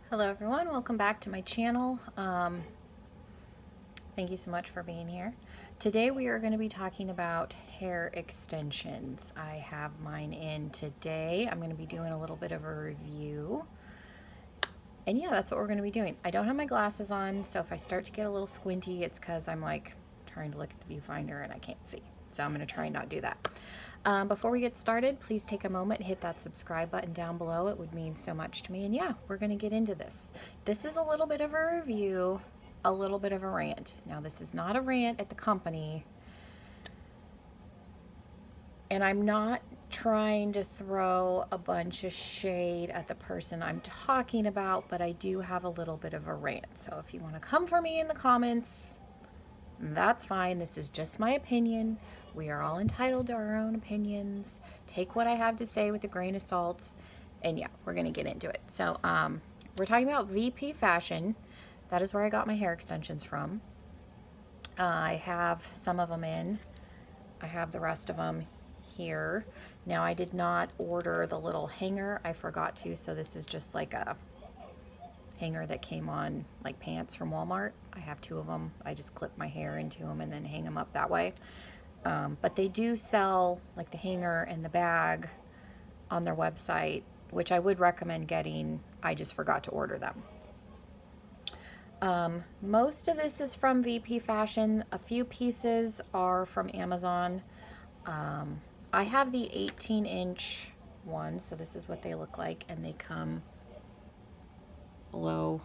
Hello everyone, welcome back to my channel. Thank you so much for being here. Today we are going to be talking about hair extensions. I have mine in today. I'm going to be doing a little bit of a review. And yeah, that's what we're going to be doing. I don't have my glasses on, so if I start to get a little squinty, it's because I'm like trying to look at the viewfinder and I can't see. So I'm going to try and not do that. Before we get started, please take a moment and hit that subscribe button down below. It would mean so much to me. And yeah, we're going to get into this. This is a little bit of a review, a little bit of a rant. Now, this is not a rant at the company. And I'm not trying to throw a bunch of shade at the person I'm talking about, but I do have a little bit of a rant. So if you want to come for me in the comments, that's fine. This is just my opinion. We are all entitled to our own opinions. Take what I have to say with a grain of salt. And yeah, we're going to get into it. So we're talking about VP Fashion. That is where I got my hair extensions from. I have some of them in. I have the rest of them here. Now, I did not order the little hanger. I forgot to, so this is just like a hanger that came on like pants from Walmart. I have two of them. I just clip my hair into them and then hang them up that way. But they do sell like the hanger and the bag on their website, which I would recommend getting. I just forgot to order them. Most of this is from VP Fashion. A few pieces are from Amazon. I have the 18-inch ones, so this is what they look like, and they come below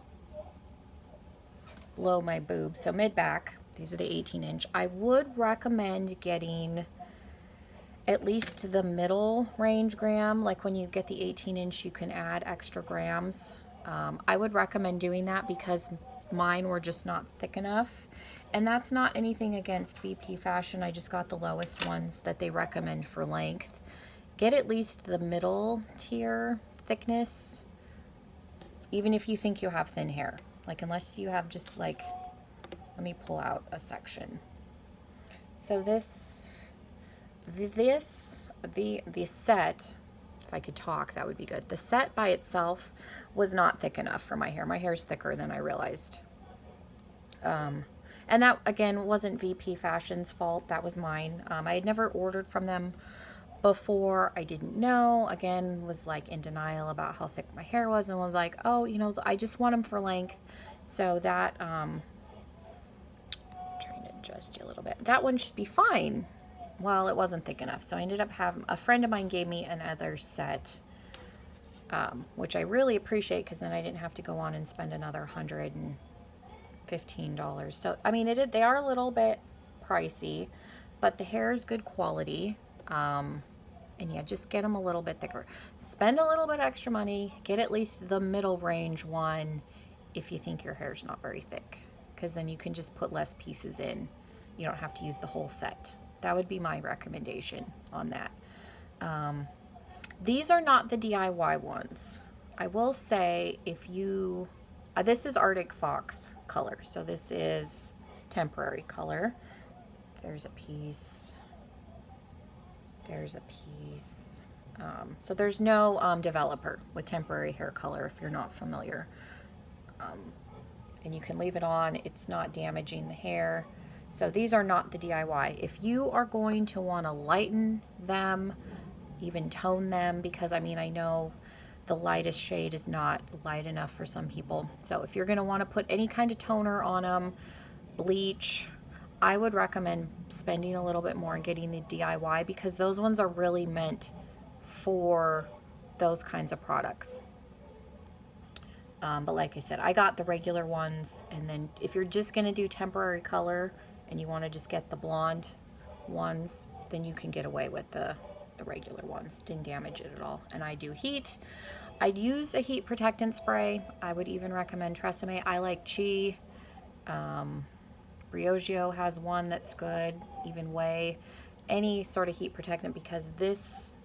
my boobs, so mid-back. These are the 18-inch. I would recommend getting at least the middle range gram. Like when you get the 18-inch, you can add extra grams. I would recommend doing that because mine were just not thick enough. And that's not anything against VP Fashion. I just got the lowest ones that they recommend for length. Get at least the middle tier thickness, even if you think you have thin hair. Like unless you have just like, let me pull out a section. So the set, if I could talk, that would be good. The set by itself was not thick enough for my hair. My hair is thicker than I realized. And that, again, wasn't VP Fashion's fault. That was mine. I had never ordered from them before. I didn't know. Again, was like in denial about how thick my hair was and was like, oh, you know, I just want them for length. So that, trying to adjust you a little bit. That one should be fine. Well, it wasn't thick enough. So I ended up having, a friend of mine gave me another set, which I really appreciate because then I didn't have to go on and spend another $115. So, I mean, they are a little bit pricey, but the hair is good quality. And yeah, just get them a little bit thicker. Spend a little bit extra money. Get at least the middle range one if you think your hair's not very thick, because then you can just put less pieces in. You don't have to use the whole set. That would be my recommendation on that. These are not the DIY ones. I will say if you, this is Arctic Fox color. So this is temporary color. There's a piece. There's a piece. So there's no developer with temporary hair color if you're not familiar. And you can leave it on. It's not damaging the hair. So these are not the DIY. If you are going to want to lighten them, even tone them, because I mean, I know the lightest shade is not light enough for some people. So if you're going to want to put any kind of toner on them, bleach, I would recommend spending a little bit more and getting the DIY because those ones are really meant for those kinds of products. But like I said, I got the regular ones, and then if you're just going to do temporary color and you want to just get the blonde ones, then you can get away with the regular ones. Didn't damage it at all. And I do heat. I'd use a heat protectant spray. I would even recommend Tresemme. I like Chi. Briogeo has one that's good, even Way, any sort of heat protectant, because this,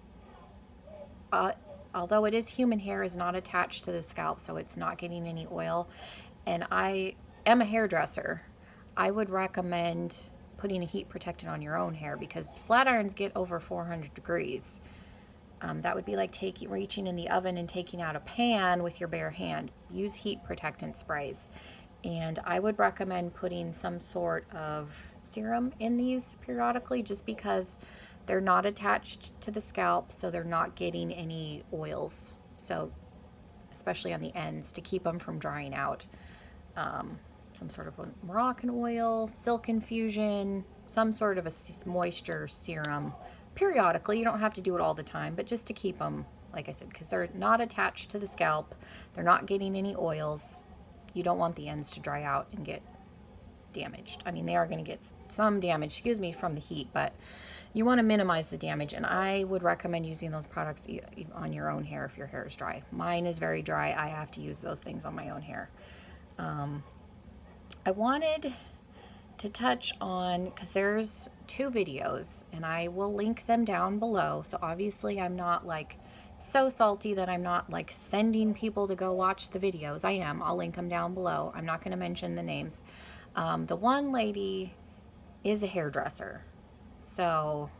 although it is human hair, is not attached to the scalp, so it's not getting any oil. And I am a hairdresser. I would recommend putting a heat protectant on your own hair because flat irons get over 400 degrees. That would be like reaching in the oven and taking out a pan with your bare hand. Use heat protectant sprays. And I would recommend putting some sort of serum in these periodically, just because they're not attached to the scalp, so they're not getting any oils. So especially on the ends, to keep them from drying out. Some sort of Moroccan oil, silk infusion, some sort of a moisture serum periodically. You don't have to do it all the time, but just to keep them, like I said, because they're not attached to the scalp, they're not getting any oils. You don't want the ends to dry out and get damaged. I mean, they are going to get some damage, excuse me, from the heat, but you want to minimize the damage. And I would recommend using those products on your own hair if your hair is dry. Mine is very dry. I have to use those things on my own hair. I wanted to touch on, because there's 2 videos and I will link them down below. So obviously I'm not like so salty that I'm not like sending people to go watch the videos. I am. I'll link them down below. I'm not going to mention the names. The one lady is a hairdresser. So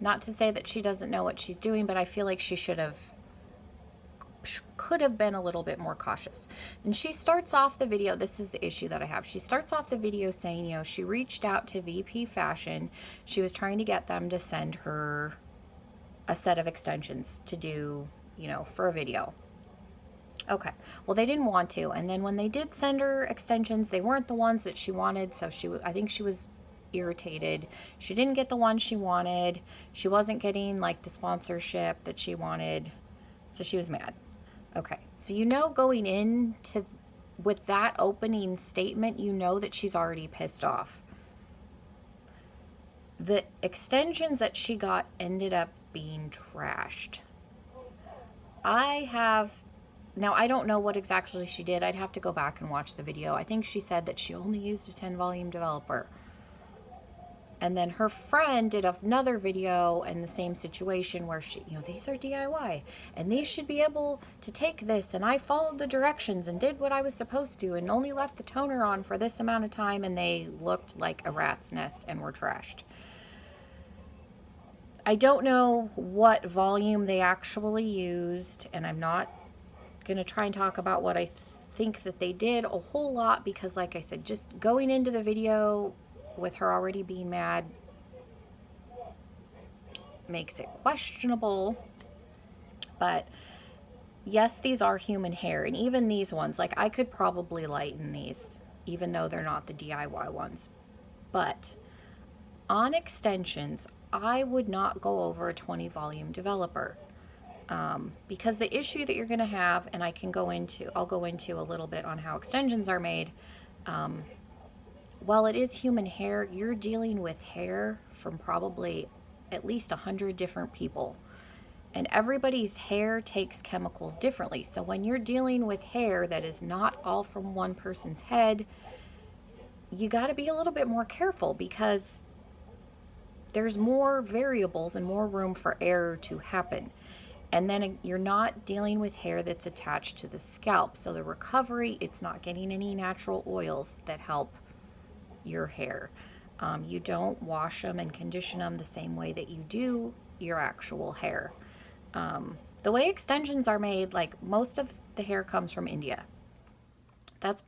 not to say that she doesn't know what she's doing, but I feel like she could have been a little bit more cautious. And she starts off the video, this is the issue that I have. She starts off the video saying, you know, she reached out to VP Fashion. She was trying to get them to send her a set of extensions to do, you know, for a video. Okay, well, they didn't want to. And then when they did send her extensions, they weren't the ones that she wanted. So I think she was irritated. She didn't get the one she wanted. She wasn't getting like the sponsorship that she wanted. So she was mad. Okay, so you know, going into with that opening statement, you know that she's already pissed off. The extensions that she got ended up being trashed. Now I don't know what exactly she did. I'd have to go back and watch the video. I think she said that she only used a 10 volume developer. And then her friend did another video in the same situation where she, you know, these are DIY and these should be able to take this. And I followed the directions and did what I was supposed to and only left the toner on for this amount of time. And they looked like a rat's nest and were trashed. I don't know what volume they actually used. And I'm not going to try and talk about what I think that they did a whole lot, because like I said, just going into the video with her already being mad makes it questionable. But yes, these are human hair, and even these ones, like I could probably lighten these even though they're not the DIY ones. But on extensions, I would not go over a 20 volume developer, because the issue that you're going to have, and I'll go into a little bit on how extensions are made. While it is human hair, you're dealing with hair from probably at least 100 different people. And everybody's hair takes chemicals differently. So when you're dealing with hair that is not all from one person's head, you got to be a little bit more careful, because there's more variables and more room for error to happen. And then you're not dealing with hair that's attached to the scalp. So the recovery, it's not getting any natural oils that help your hair. You don't wash them and condition them the same way that you do your actual hair. The way extensions are made, like most of the hair comes from India. That's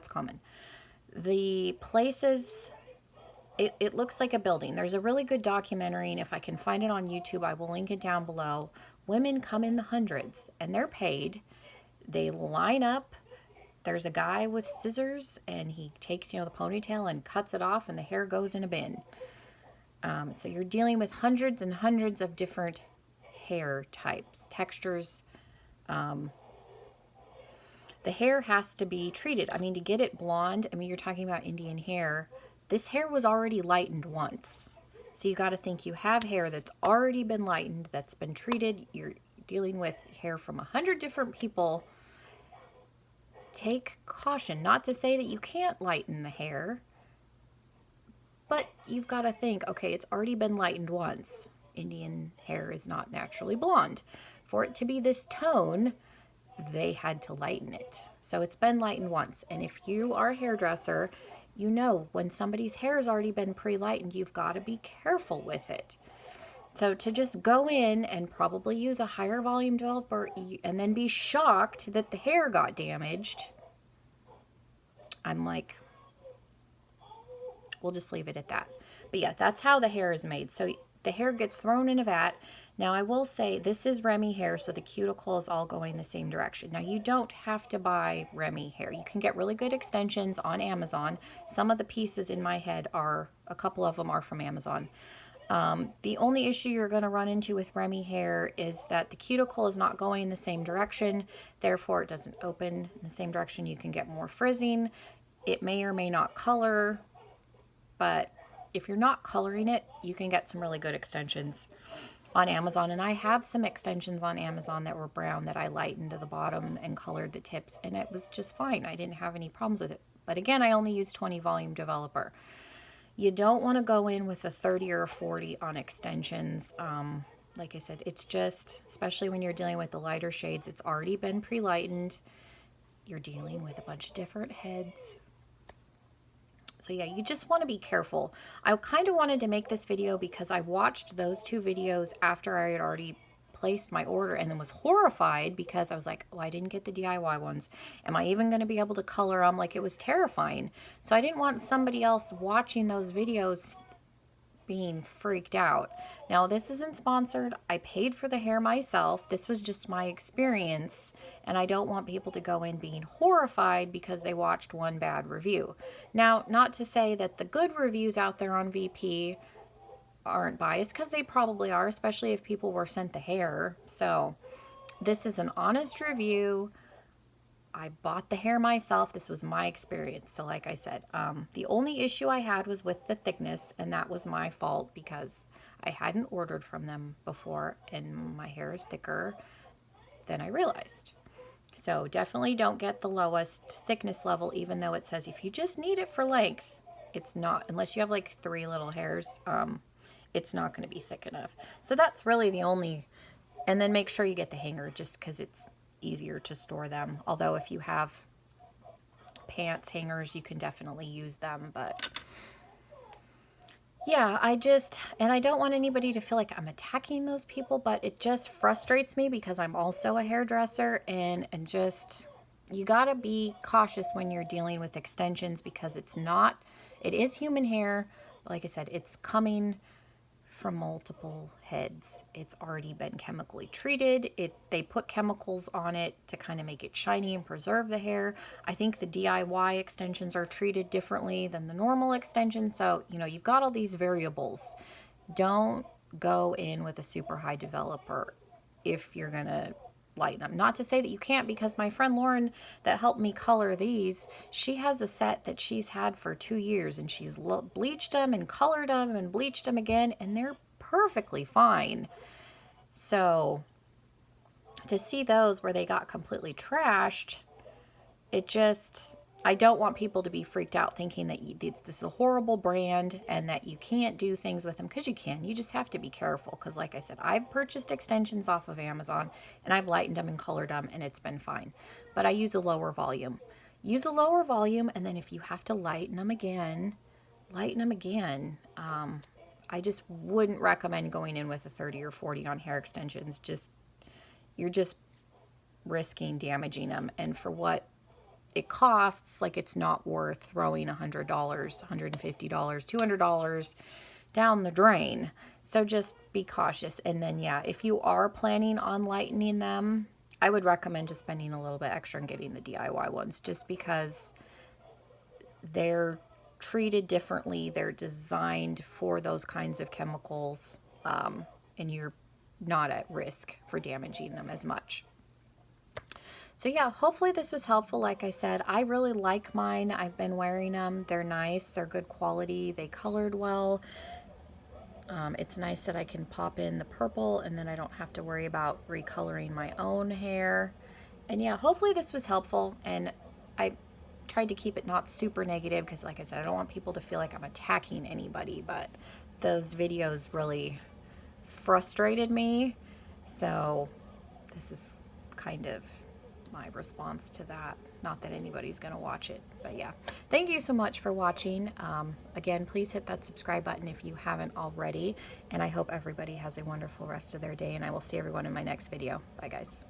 common. The places, it looks like a building. There's a really good documentary, and if I can find it on YouTube, I will link it down below. Women come in the hundreds and they're paid. They line up. There's a guy with scissors and he takes, the ponytail and cuts it off, and the hair goes in a bin. So you're dealing with hundreds and hundreds of different hair types, textures. The hair has to be treated. I mean, to get it blonde, you're talking about Indian hair. This hair was already lightened once. So you got to think you have hair that's already been lightened, that's been treated. You're dealing with hair from 100 different people. Take caution. Not to say that you can't lighten the hair, but you've got to think, okay, it's already been lightened once. Indian hair is not naturally blonde. For it to be this tone, they had to lighten it. So it's been lightened once. And if you are a hairdresser, you know when somebody's hair has already been pre-lightened, you've got to be careful with it. So to just go in and probably use a higher volume developer and then be shocked that the hair got damaged, I'm like, we'll just leave it at that. But yeah, that's how the hair is made. So the hair gets thrown in a vat. Now I will say this is Remy hair, so the cuticle is all going the same direction. Now you don't have to buy Remy hair. You can get really good extensions on Amazon. Some of the pieces in my head are, a couple of them are from Amazon. The only issue you're going to run into with Remy hair is that the cuticle is not going in the same direction. Therefore, it doesn't open in the same direction. You can get more frizzing. It may or may not color, but if you're not coloring it, you can get some really good extensions on Amazon. And I have some extensions on Amazon that were brown that I lightened to the bottom and colored the tips, and it was just fine. I didn't have any problems with it. But again, I only use 20 volume developer. You don't want to go in with a 30 or a 40 on extensions. Like I said, it's just, especially when you're dealing with the lighter shades, it's already been pre-lightened. You're dealing with a bunch of different heads. So yeah, you just want to be careful. I kind of wanted to make this video because I watched those two videos after I had already placed my order and then was horrified because I was like, oh, I didn't get the DIY ones. Am I even going to be able to color them? Like, it was terrifying. So I didn't want somebody else watching those videos being freaked out. Now, this isn't sponsored. I paid for the hair myself. This was just my experience, and I don't want people to go in being horrified because they watched one bad review. Now, not to say that the good reviews out there on VP aren't biased, because they probably are, especially if people were sent the hair. So this is an honest review. I bought the hair myself. This was my experience. So like I said, the only issue I had was with the thickness, and that was my fault because I hadn't ordered from them before and my hair is thicker than I realized. So definitely don't get the lowest thickness level, even though it says if you just need it for length, it's not, unless you have like 3 little hairs, it's not going to be thick enough. So that's really the only, and then make sure you get the hanger just because it's easier to store them. Although if you have pants hangers, you can definitely use them. But yeah, I don't want anybody to feel like I'm attacking those people, but it just frustrates me because I'm also a hairdresser, and just, you gotta be cautious when you're dealing with extensions because it is human hair. Like I said, it's coming from multiple heads. It's already been chemically treated. They put chemicals on it to kind of make it shiny and preserve the hair. I think the DIY extensions are treated differently than the normal extensions. So, you've got all these variables. Don't go in with a super high developer if you're gonna lighten them. Not to say that you can't, because my friend Lauren that helped me color these, she has a set that she's had for 2 years, and she's bleached them and colored them and bleached them again, and they're perfectly fine. So to see those where they got completely trashed, I don't want people to be freaked out thinking that this is a horrible brand and that you can't do things with them, because you can. You just have to be careful, because like I said, I've purchased extensions off of Amazon and I've lightened them and colored them and it's been fine. But I use a lower volume. Use a lower volume, and then if you have to lighten them again, lighten them again. I just wouldn't recommend going in with a 30 or 40 on hair extensions. You're just risking damaging them, and for what it costs, like, it's not worth throwing $100, $150, $200 down the drain. So just be cautious. And then, yeah, if you are planning on lightening them, I would recommend just spending a little bit extra and getting the DIY ones, just because they're treated differently. They're designed for those kinds of chemicals, and you're not at risk for damaging them as much. So yeah, hopefully this was helpful. Like I said, I really like mine. I've been wearing them. They're nice. They're good quality. They colored well. It's nice that I can pop in the purple and then I don't have to worry about recoloring my own hair. And yeah, hopefully this was helpful. And I tried to keep it not super negative because, like I said, I don't want people to feel like I'm attacking anybody. But those videos really frustrated me. So this is kind of my response to that. Not that anybody's going to watch it, but yeah. Thank you so much for watching. Again, please hit that subscribe button if you haven't already, and I hope everybody has a wonderful rest of their day, and I will see everyone in my next video. Bye, guys.